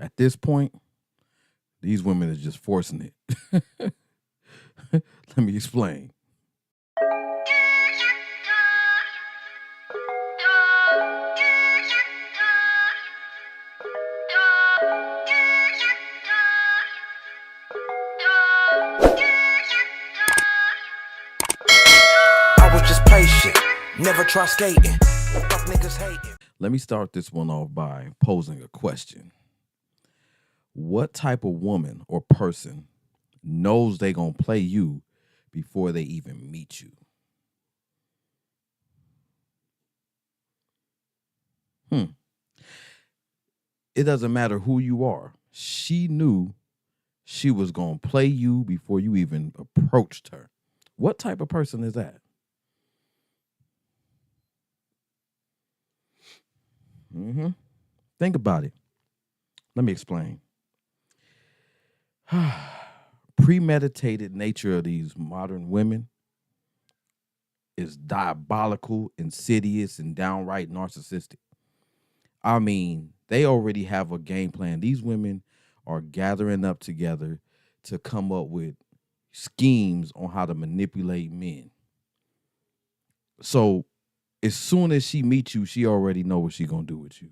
At this point, these women are just forcing it. Let me explain. I was just patient, never try skating. Fuck niggas hating. Let me start this one off by posing a question. What type of woman or person knows they gonna play you before they even meet you? It doesn't matter who you are. She knew she was gonna play you before you even approached her. What type of person is that? Think about it. Let me explain. Premeditated nature of these modern women is diabolical, insidious, and downright narcissistic. I mean, they already have a game plan. These women are gathering up together to come up with schemes on how to manipulate men. So as soon as she meets you, she already know what she gonna do with you.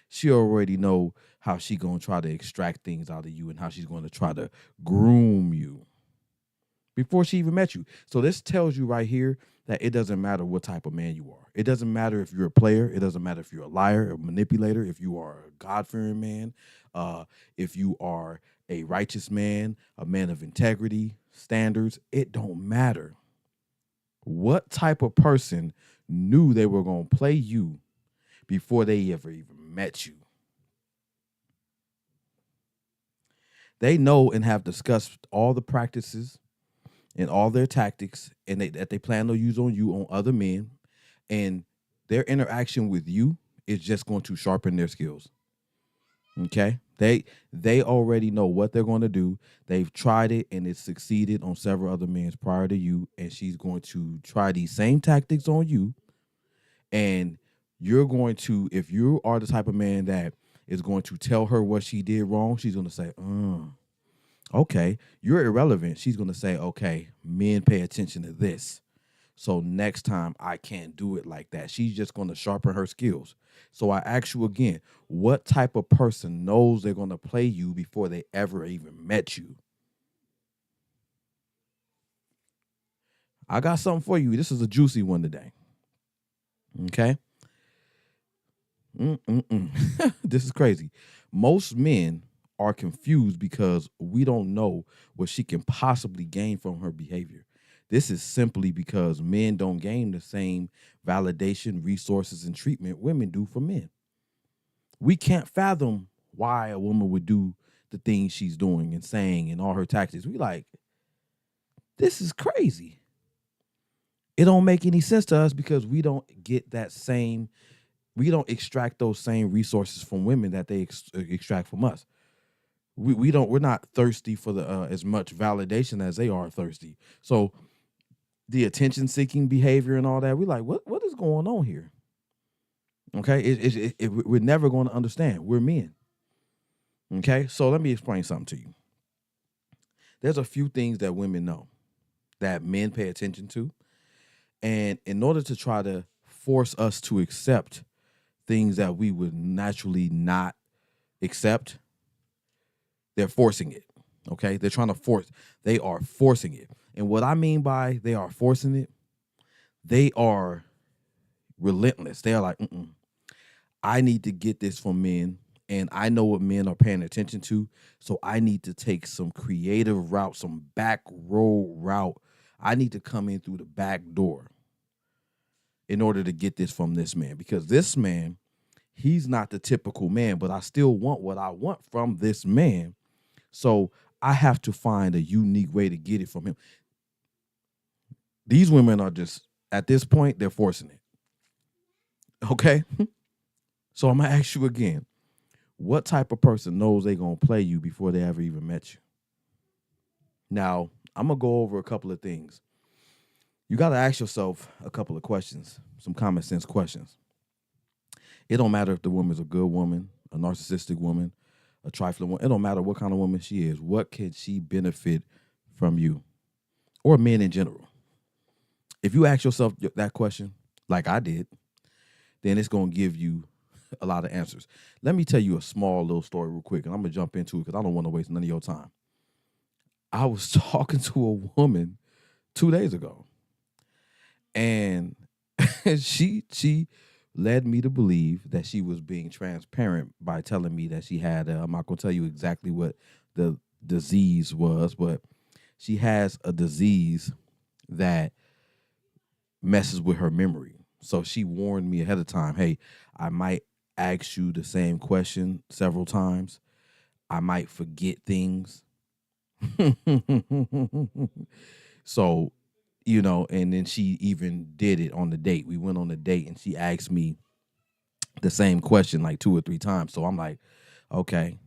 She already know how she gonna try to extract things out of you and how she's gonna try to groom you before she even met you. So this tells you right here that it doesn't matter what type of man you are. It doesn't matter if you're a player. It doesn't matter if you're a liar, a manipulator, if you are a God-fearing man, if you are a righteous man, a man of integrity, standards. It don't matter. What type of person knew they were going to play you before they ever even met you? They know and have discussed all the practices and all their tactics and that they plan to use on you on other men, and their interaction with you is just going to sharpen their skills. Okay? They already know what they're going to do. They've tried it and it succeeded on several other men prior to you, and she's going to try these same tactics on you. And you're going to, if you are the type of man that is going to tell her what she did wrong, she's going to say, okay, you're irrelevant. She's going to say, okay, men pay attention to this. So next time I can't do it like that. She's just going to sharpen her skills. So I ask you again, what type of person knows they're going to play you before they ever even met you? I got something for you. This is a juicy one today. Okay? This is crazy. Most men are confused because we don't know what she can possibly gain from her behavior. This is simply because men don't gain the same validation, resources, and treatment women do for men. We can't fathom why a woman would do the things she's doing and saying and all her tactics. We like, this is crazy. It don't make any sense to us because we don't get that same, we don't extract those same resources from women that they extract from us. We're not thirsty for the as much validation as they are thirsty. So the attention seeking behavior and all that, we like, what is going on here? Okay, we're never going to understand. We're men. Okay, so let me explain something to you. There's a few things that women know that men pay attention to, and in order to try to force us to accept things that we would naturally not accept, they're forcing it. Okay, they're trying to force. They are forcing it. And what I mean by they are forcing it, they are relentless. They are like, I need to get this from men, and I know what men are paying attention to, so I need to take some creative route, some back road route. I need to come in through the back door in order to get this from this man, because this man, he's not the typical man, but I still want what I want from this man. So I have to find a unique way to get it from him. These women are just, at this point, they're forcing it. Okay? So I'm going to ask you again, what type of person knows they're going to play you before they ever even met you? Now, I'm going to go over a couple of things. You got to ask yourself a couple of questions, some common sense questions. It don't matter if the woman's a good woman, a narcissistic woman, a trifling woman. It don't matter what kind of woman she is. What can she benefit from you or men in general? If you ask yourself that question, like I did, then it's going to give you a lot of answers. Let me tell you a small little story real quick, and I'm going to jump into it because I don't want to waste none of your time. I was talking to a woman 2 days ago, and she led me to believe that she was being transparent by telling me that she had, I'm not going to tell you exactly what the disease was, but she has a disease that messes with her memory. So she warned me ahead of time, hey, I might ask you the same question several times. I might forget things. So, and then she even did it on the date. We went on a date and she asked me the same question like 2 or 3 times. So I'm like, okay,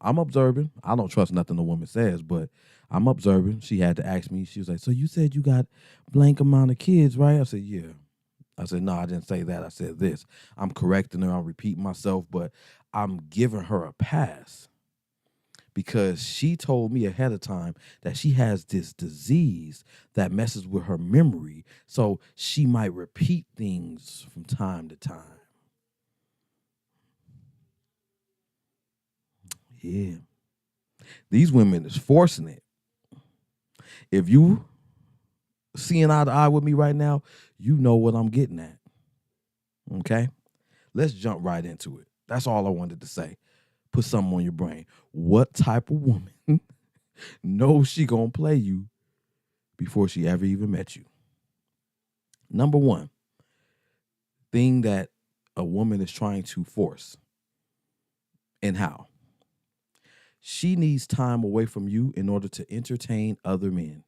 I'm observing. I don't trust nothing the woman says, but I'm observing. She had to ask me. She was like, so you said you got blank amount of kids, right? I said, yeah. I said, no, I didn't say that. I said this. I'm correcting her. I'm repeating myself, but I'm giving her a pass because she told me ahead of time that she has this disease that messes with her memory. So she might repeat things from time to time. Yeah. These women is forcing it. If you seeing eye to eye with me right now, you know what I'm getting at. Okay? Let's jump right into it. That's all I wanted to say. Put something on your brain. What type of woman knows she gonna play you before she ever even met you? Number one, thing that a woman is trying to force. And how? She needs time away from you in order to entertain other men.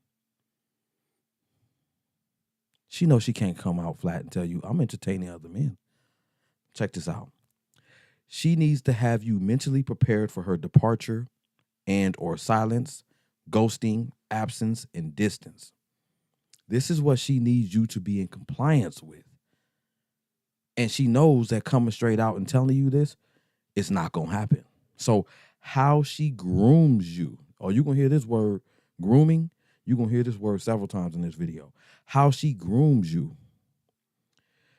She knows she can't come out flat and tell you, I'm entertaining other men. Check this out. She needs to have you mentally prepared for her departure and or silence, ghosting, absence, and distance. This is what she needs you to be in compliance with. And she knows that coming straight out and telling you this, it's not going to happen. So how she grooms you, you're going to hear this word, grooming. You're going to hear this word several times in this video. How she grooms you.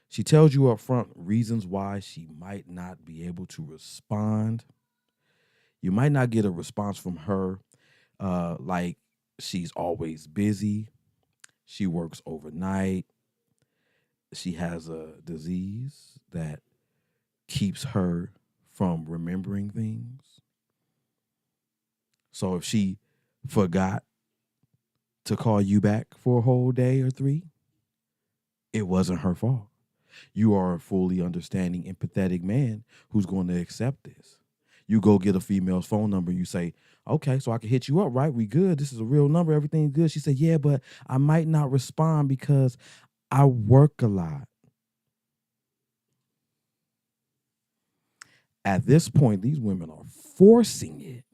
She tells you up front reasons why she might not be able to respond. You might not get a response from her like she's always busy. She works overnight. She has a disease that keeps her from remembering things. So if she forgot to call you back for a whole day or 3, it wasn't her fault. You are a fully understanding, empathetic man who's going to accept this. You go get a female's phone number. You say, okay, so I can hit you up, right? We good. This is a real number. Everything's good. She said, yeah, but I might not respond because I work a lot. At this point, these women are forcing it.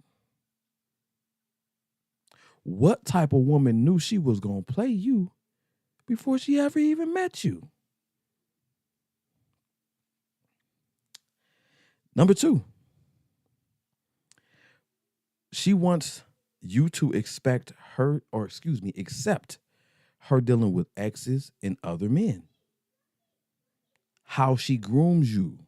What type of woman knew she was going to play you before she ever even met you? Number 2, she wants you to accept her dealing with exes and other men. How she grooms you.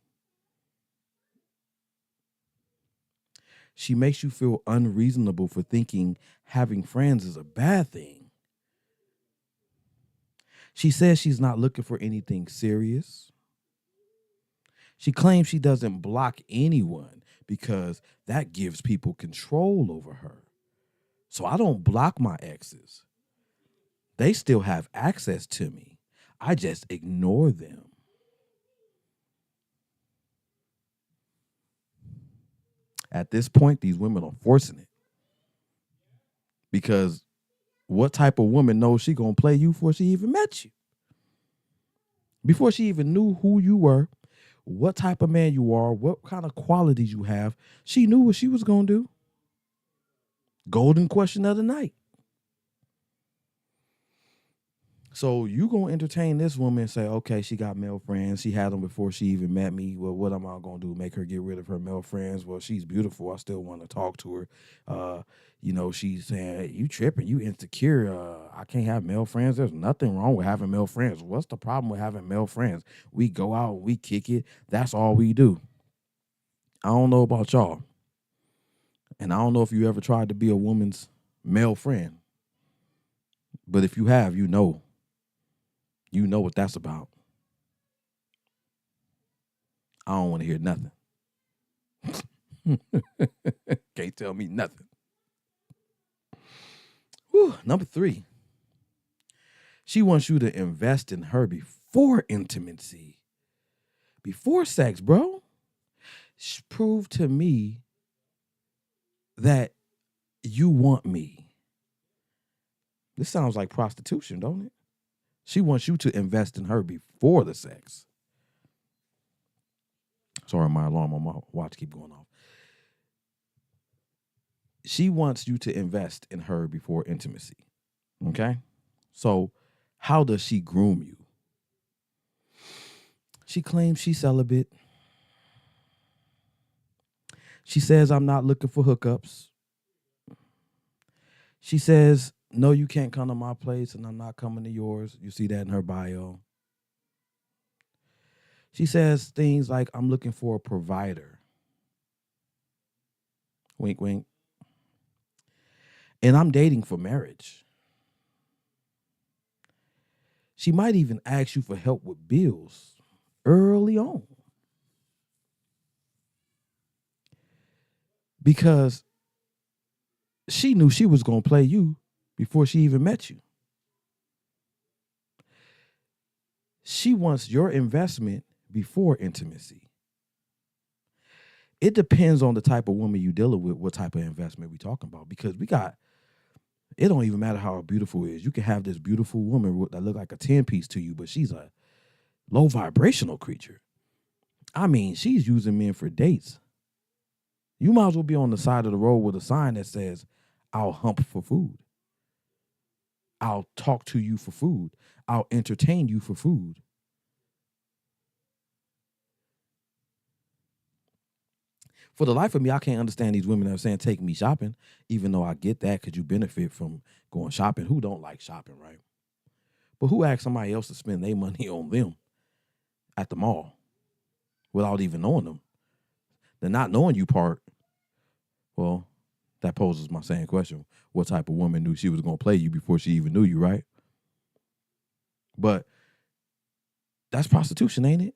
She makes you feel unreasonable for thinking having friends is a bad thing. She says she's not looking for anything serious. She claims she doesn't block anyone because that gives people control over her. So I don't block my exes. They still have access to me. I just ignore them. At this point, these women are forcing it. Because what type of woman knows she gonna play you before she even met you? Before she even knew who you were, what type of man you are, what kind of qualities you have, she knew what she was gonna do. Golden question of the night. So you gonna entertain this woman and say, okay, she got male friends. She had them before she even met me. Well, what am I gonna do? Make her get rid of her male friends? Well, she's beautiful. I still want to talk to her. She's saying, hey, you tripping, you insecure. I can't have male friends. There's nothing wrong with having male friends. What's the problem with having male friends? We go out, we kick it. That's all we do. I don't know about y'all. And I don't know if you ever tried to be a woman's male friend. But if you have, you know what that's about. I don't want to hear nothing. Can't tell me nothing. Whew, number 3. She wants you to invest in her before intimacy. Before sex, bro. Prove to me that you want me. This sounds like prostitution, don't it? She wants you to invest in her before the sex. Sorry, my alarm on my watch keep going off. She wants you to invest in her before intimacy. Okay? So, how does she groom you? She claims she's celibate. She says, I'm not looking for hookups. She says, no, you can't come to my place and I'm not coming to yours. You see that in her bio. She says things like, I'm looking for a provider. Wink, wink. And I'm dating for marriage. She might even ask you for help with bills early on. Because she knew she was going to play you before she even met you. She wants your investment before intimacy. It depends on the type of woman you dealing with, what type of investment we talking about. Because it don't even matter how beautiful it is. You can have this beautiful woman that look like a 10-piece to you, but she's a low vibrational creature. I mean, she's using men for dates. You might as well be on the side of the road with a sign that says, I'll hump for food. I'll talk to you for food. I'll entertain you for food. For the life of me, I can't understand these women that are saying, take me shopping, even though I get that because you benefit from going shopping. Who don't like shopping, right? But who asks somebody else to spend their money on them at the mall without even knowing them? The not knowing you part, well, that poses my same question. What type of woman knew she was going to play you before she even knew you, right? But that's prostitution, ain't it?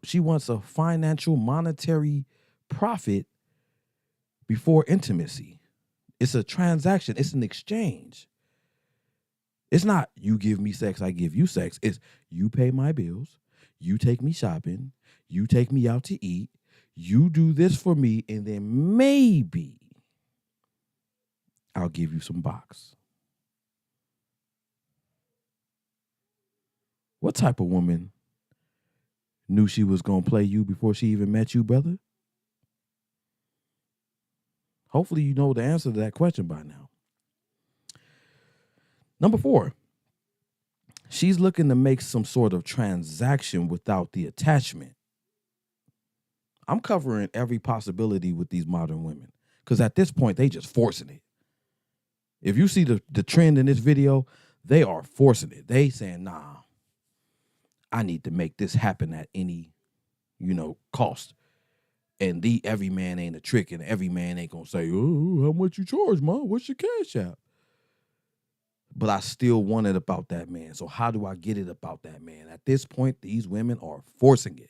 She wants a financial, monetary profit before intimacy. It's a transaction. It's an exchange. It's not you give me sex, I give you sex. It's you pay my bills, you take me shopping, you take me out to eat, you do this for me, and then maybe I'll give you some box. What type of woman knew she was going to play you before she even met you, brother? Hopefully you know the answer to that question by now. Number 4, she's looking to make some sort of transaction without the attachment. I'm covering every possibility with these modern women because at this point, they just forcing it. If you see the trend in this video, they are forcing it. They saying, nah, I need to make this happen at any, cost. And every man ain't a trick, and every man ain't gonna say, oh, how much you charge, ma? What's your cash app? But I still want it about that man. So how do I get it about that man? At this point, these women are forcing it.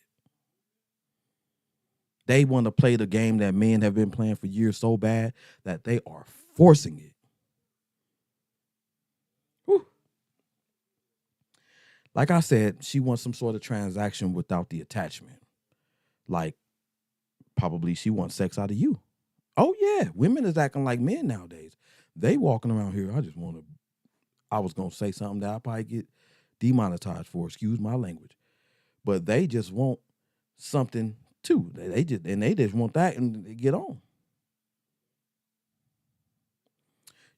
They want to play the game that men have been playing for years so bad that they are forcing it. Whew. Like I said, she wants some sort of transaction without the attachment. Like, probably she wants sex out of you. Oh, yeah. Women is acting like men nowadays. They walking around here, I was going to say something that I probably get demonetized for, excuse my language. But they just want something too. They just want that and they get on.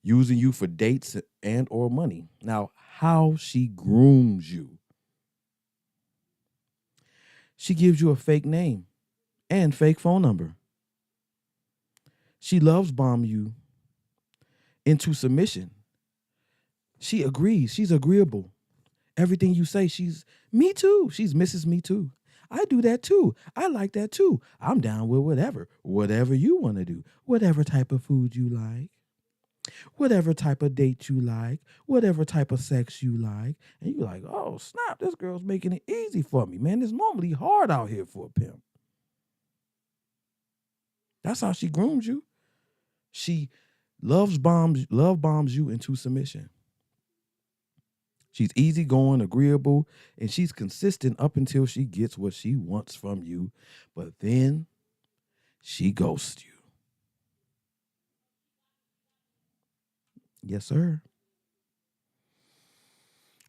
using you for dates and or money. Now, how she grooms you. She gives you a fake name and fake phone number. She loves bomb you into submission. She agrees. She's agreeable. Everything you say, she's me too. She's Mrs. Me too. I do that too. I like that too. I'm down with whatever you want to do, whatever type of food you like, whatever type of date you like, whatever type of sex you like. And you're like, oh, snap, this girl's making it easy for me, man. It's normally hard out here for a pimp. That's how she grooms you. She love bombs you into submission. She's easygoing, agreeable, and she's consistent up until she gets what she wants from you. But then she ghosts you. Yes, sir.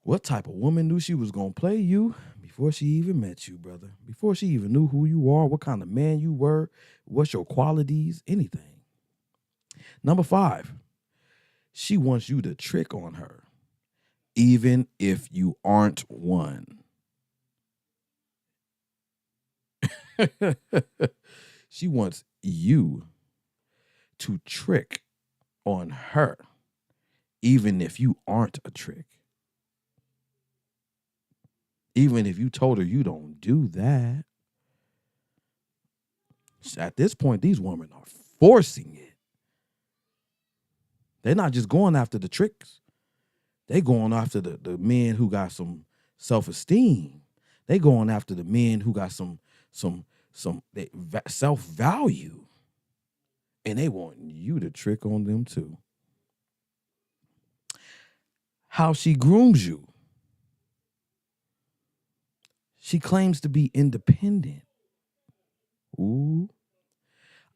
What type of woman knew she was going to play you before she even met you, brother? Before she even knew who you are, what kind of man you were, what's your qualities, anything. Number 5, she wants you to trick on her, even if you aren't one. She wants you to trick on her, even if you aren't a trick. Even if you told her you don't do that. At this point, these women are forcing it. They're not just going after the tricks. They going after the men who got some self-esteem. They going after the men who got some self-value. And they want you to trick on them too. How she grooms you. She claims to be independent. Ooh,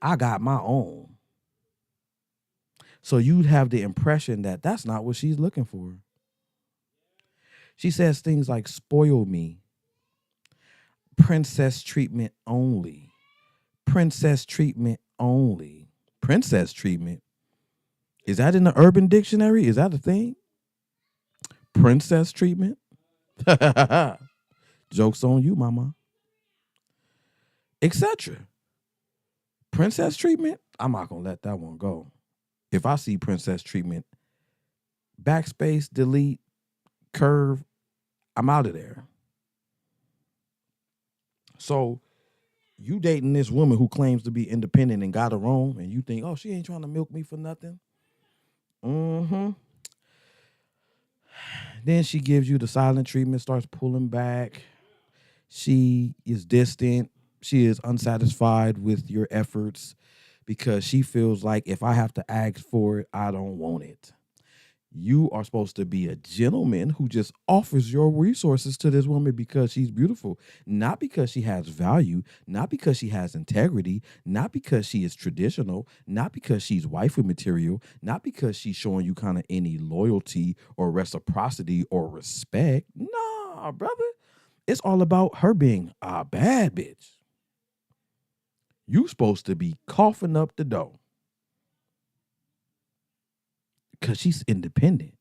I got my own. So you'd have the impression that that's not what she's looking for. She says things like spoil me, princess treatment only, princess treatment only. Princess treatment? Is that in the Urban Dictionary? Is that a thing? Princess treatment? Joke's on you, mama. Etc. Princess treatment? I'm not going to let that one go. If I see princess treatment, backspace, delete, curve, I'm out of there. So you dating this woman who claims to be independent and got her own, and you think, oh, she ain't trying to milk me for nothing. Then she gives you the silent treatment, starts pulling back. She is distant. She is unsatisfied with your efforts because she feels like if I have to ask for it, I don't want it. You are supposed to be a gentleman who just offers your resources to this woman because she's beautiful, not because she has value, not because she has integrity, not because she is traditional, not because she's waifu material, not because she's showing you kind of any loyalty or reciprocity or respect. Nah, brother. It's all about her being a bad bitch. You supposed to be coughing up the dough. Because she's independent.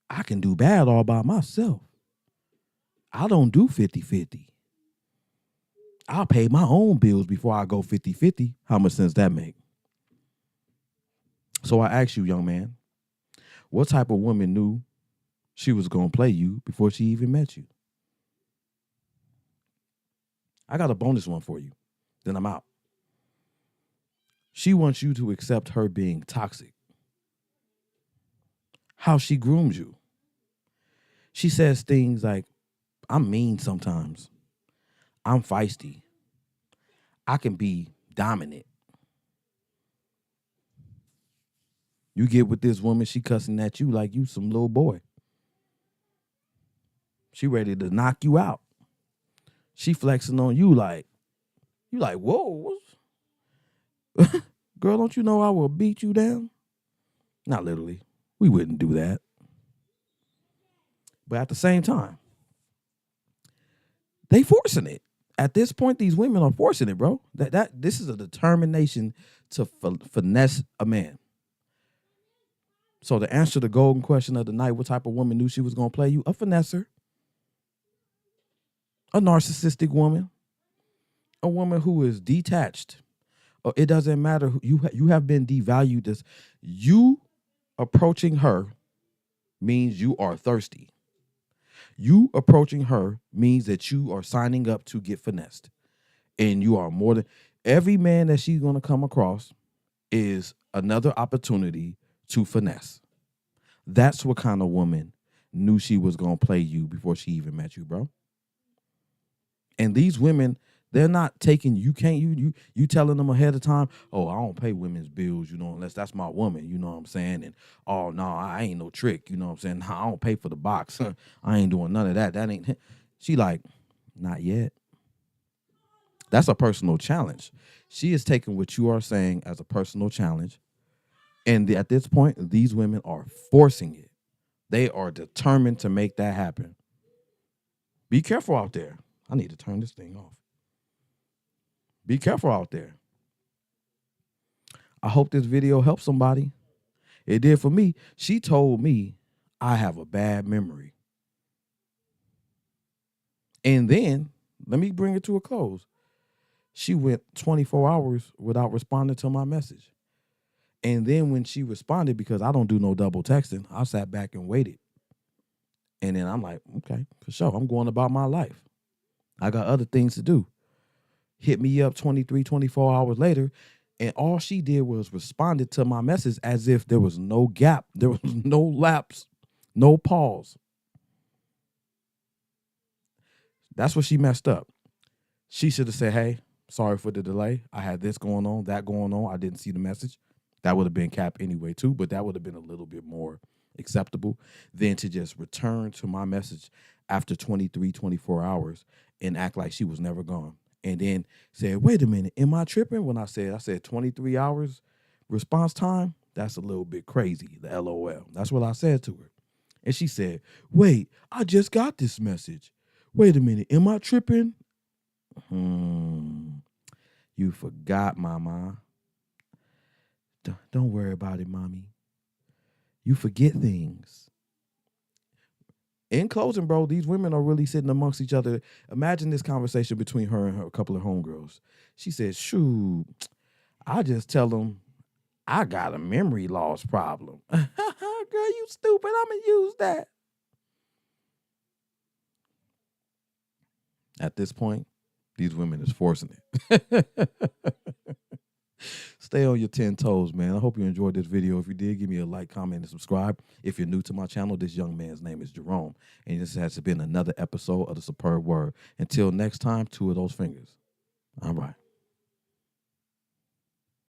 I can do bad all by myself. I don't do 50-50. I'll pay my own bills before I go 50-50. How much sense that make? So I ask you, young man, what type of woman knew she was going to play you before she even met you? I got a bonus one for you. Then I'm out. She wants you to accept her being toxic. How she grooms you. She says things like, I'm mean sometimes. I'm feisty. I can be dominant. You get with this woman, she cussing at you like you some little boy. She ready to knock you out. She flexing on you like, you like, whoa. Girl, don't you know I will beat you down? Not literally. We wouldn't do that. But at the same time, they forcing it. At this point, these women are forcing it, bro. This is a determination to finesse a man. So to answer the golden question of the night, what type of woman knew she was going to play you? A finesser, a narcissistic woman, a woman who is detached. It doesn't matter. You have been devalued. As you approaching her means you are thirsty. You approaching her means that you are signing up to get finessed. And you are more than every man that she's going to come across is another opportunity to finesse. That's what kind of woman knew she was going to play you before she even met you, bro. And these women, they're not taking you telling them ahead of time, oh, I don't pay women's bills, unless that's my woman, you know what I'm saying? And oh no, I ain't no trick, you know what I'm saying? Nah, I don't pay for the box. I ain't doing none of that. That ain't she like, not yet. That's a personal challenge. She is taking what you are saying as a personal challenge. And at this point, these women are forcing it. They are determined to make that happen. Be careful out there. I need to turn this thing off. Be careful out there. I hope this video helps somebody. It did for me. She told me I have a bad memory. And then, let me bring it to a close. She went 24 hours without responding to my message. And then when she responded, because I don't do no double texting, I sat back and waited. And then I'm like, okay, for sure. I'm going about my life. I got other things to do. Hit me up 23, 24 hours later. And all she did was responded to my message as if there was no gap. There was no lapse, no pause. That's what she messed up. She should have said, hey, sorry for the delay. I had this going on, that going on. I didn't see the message. That would have been cap anyway, too, but that would have been a little bit more acceptable than to just return to my message after 23, 24 hours and act like she was never gone. And then said, wait a minute, am I tripping? When I said 23 hours response time, that's a little bit crazy, the LOL. That's what I said to her. And she said, wait, I just got this message. Wait a minute, am I tripping? You forgot, mama. Don't worry about it, mommy. You forget things. In closing, bro, these women are really sitting amongst each other. Imagine this conversation between her and a couple of homegirls. She said, shoot, I just tell them I got a memory loss problem. Girl, you stupid. I'm going to use that. At this point, these women is forcing it. Stay on your 10 toes, man. I hope you enjoyed this video. If you did, give me a like, comment, and subscribe. If you're new to my channel, this young man's name is Jerome. And this has been another episode of The Superb Word. Until next time, two of those fingers. All right.